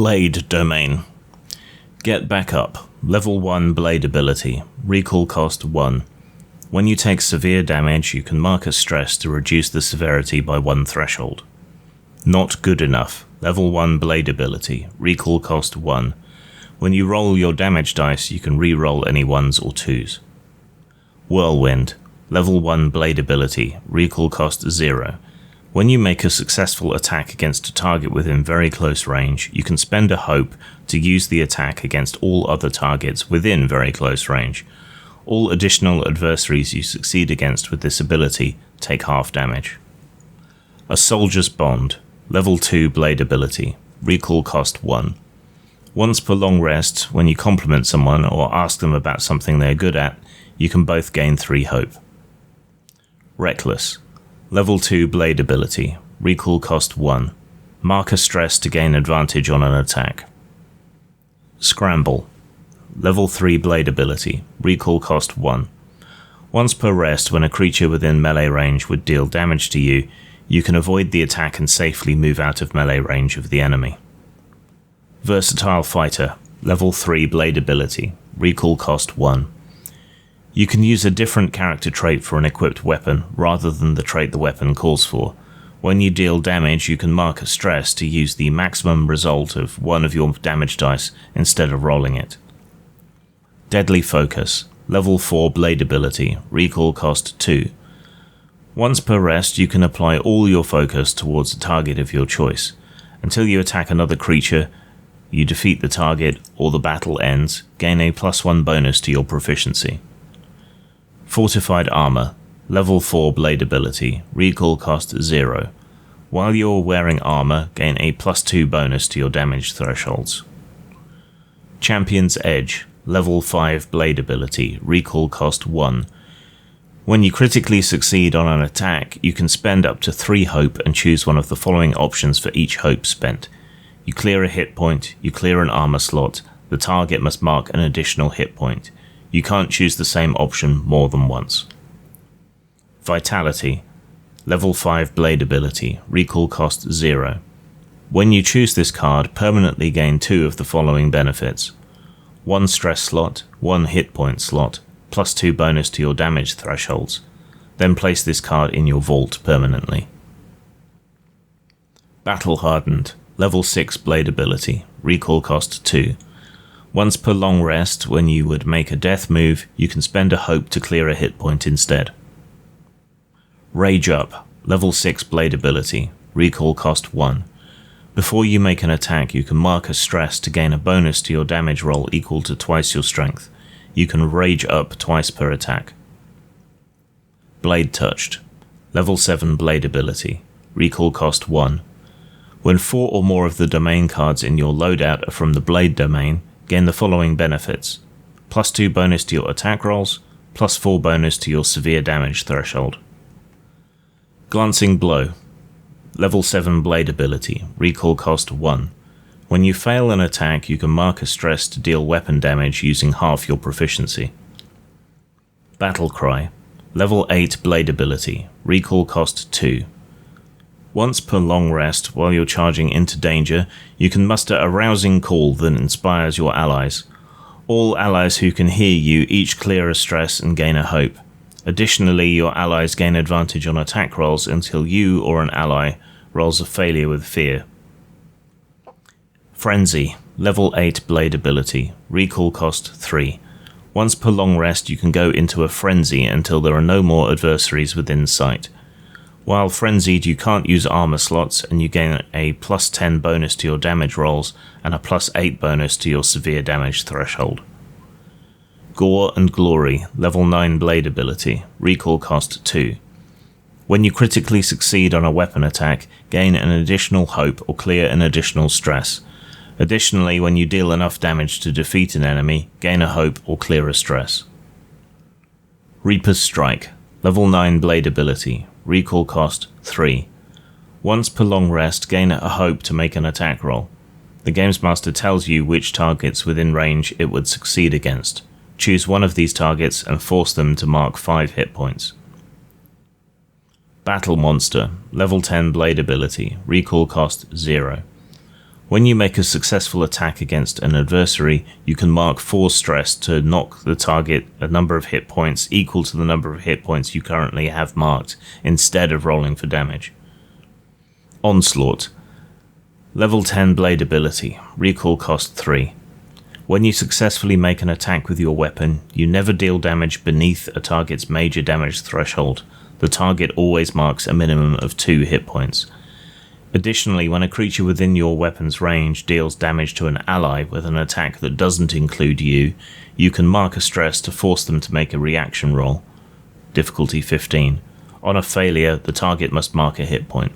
Blade Domain. Get back up. Level 1 Blade ability. Recall cost 1. When you take severe damage, you can mark a stress to reduce the severity by 1 threshold. Not good enough. Level 1 Blade ability. Recall cost 1. When you roll your damage dice, you can re-roll any 1s or 2s. Whirlwind. Level 1 Blade ability. Recall cost 0. When you make a successful attack against a target within very close range, you can spend a hope to use the attack against all other targets within very close range. All additional adversaries you succeed against with this ability take half damage. A Soldier's Bond. Level 2 Blade ability. Recall cost 1. Once per long rest, when you compliment someone or ask them about something they're good at, you can both gain 3 hope. Reckless. Level 2 Blade ability. Recall cost 1. Mark a stress to gain advantage on an attack. Scramble. Level 3 Blade ability. Recall cost 1. Once per rest, when a creature within melee range would deal damage to you, you can avoid the attack and safely move out of melee range of the enemy. Versatile Fighter. Level 3 Blade ability. Recall cost 1. You can use a different character trait for an equipped weapon rather than the trait the weapon calls for. When you deal damage, you can mark a stress to use the maximum result of one of your damage dice instead of rolling it. Deadly Focus. Level 4 Blade ability. Recall cost 2. Once per rest, you can apply all your focus towards a target of your choice. Until you attack another creature, you defeat the target or the battle ends, gain a +1 bonus to your proficiency. Fortified Armor. Level 4 Blade ability. Recall cost 0. While you're wearing armor, gain a +2 bonus to your damage thresholds. Champion's Edge. Level 5 Blade ability. Recall cost 1. When you critically succeed on an attack, you can spend up to 3 hope and choose one of the following options for each hope spent. You clear a hit point, you clear an armor slot, the target must mark an additional hit point. You can't choose the same option more than once. Vitality. Level 5 Blade ability. Recall cost 0. When you choose this card, permanently gain 2 of the following benefits. 1 stress slot, 1 hit point slot, +2 bonus to your damage thresholds. Then place this card in your vault permanently. Battle Hardened. Level 6 Blade ability. Recall cost 2. Once per long rest, when you would make a death move, you can spend a hope to clear a hit point instead. Rage Up. Level 6 Blade ability. Recall cost 1. Before you make an attack, you can mark a stress to gain a bonus to your damage roll equal to twice your strength. You can Rage Up twice per attack. Blade Touched. Level 7 Blade ability. Recall cost 1. When 4 or more of the domain cards in your loadout are from the Blade domain, gain the following benefits. +2 bonus to your attack rolls, +4 bonus to your severe damage threshold. Glancing Blow. Level 7 Blade ability. Recall cost 1. When you fail an attack, you can mark a stress to deal weapon damage using half your proficiency. Battle Cry. Level 8 Blade ability. Recall cost 2. Once per long rest, while you're charging into danger, you can muster a rousing call that inspires your allies. All allies who can hear you each clear a stress and gain a hope. Additionally, your allies gain advantage on attack rolls until you or an ally rolls a failure with fear. Frenzy. Level 8 Blade ability. Recall cost 3. Once per long rest, you can go into a frenzy until there are no more adversaries within sight. While frenzied, you can't use armor slots, and you gain a +10 bonus to your damage rolls and a +8 bonus to your severe damage threshold. Gore and Glory. Level 9 Blade ability. Recall cost 2. When you critically succeed on a weapon attack, gain an additional hope or clear an additional stress. Additionally, when you deal enough damage to defeat an enemy, gain a hope or clear a stress. Reaper's Strike. Level 9 Blade ability. Recall cost 3. Once per long rest, gain a hope to make an attack roll. The Games Master tells you which targets within range it would succeed against. Choose one of these targets and force them to mark 5 hit points. Battle Monster. Level 10 Blade ability. Recall cost 0. When you make a successful attack against an adversary, you can mark 4 stress to knock the target a number of hit points equal to the number of hit points you currently have marked, instead of rolling for damage. Onslaught. Level 10 blade ability, recall cost 3. When you successfully make an attack with your weapon, you never deal damage beneath a target's major damage threshold. The target always marks a minimum of 2 hit points. Additionally, when a creature within your weapon's range deals damage to an ally with an attack that doesn't include you, you can mark a stress to force them to make a reaction roll. Difficulty 15. On a failure, the target must mark a hit point.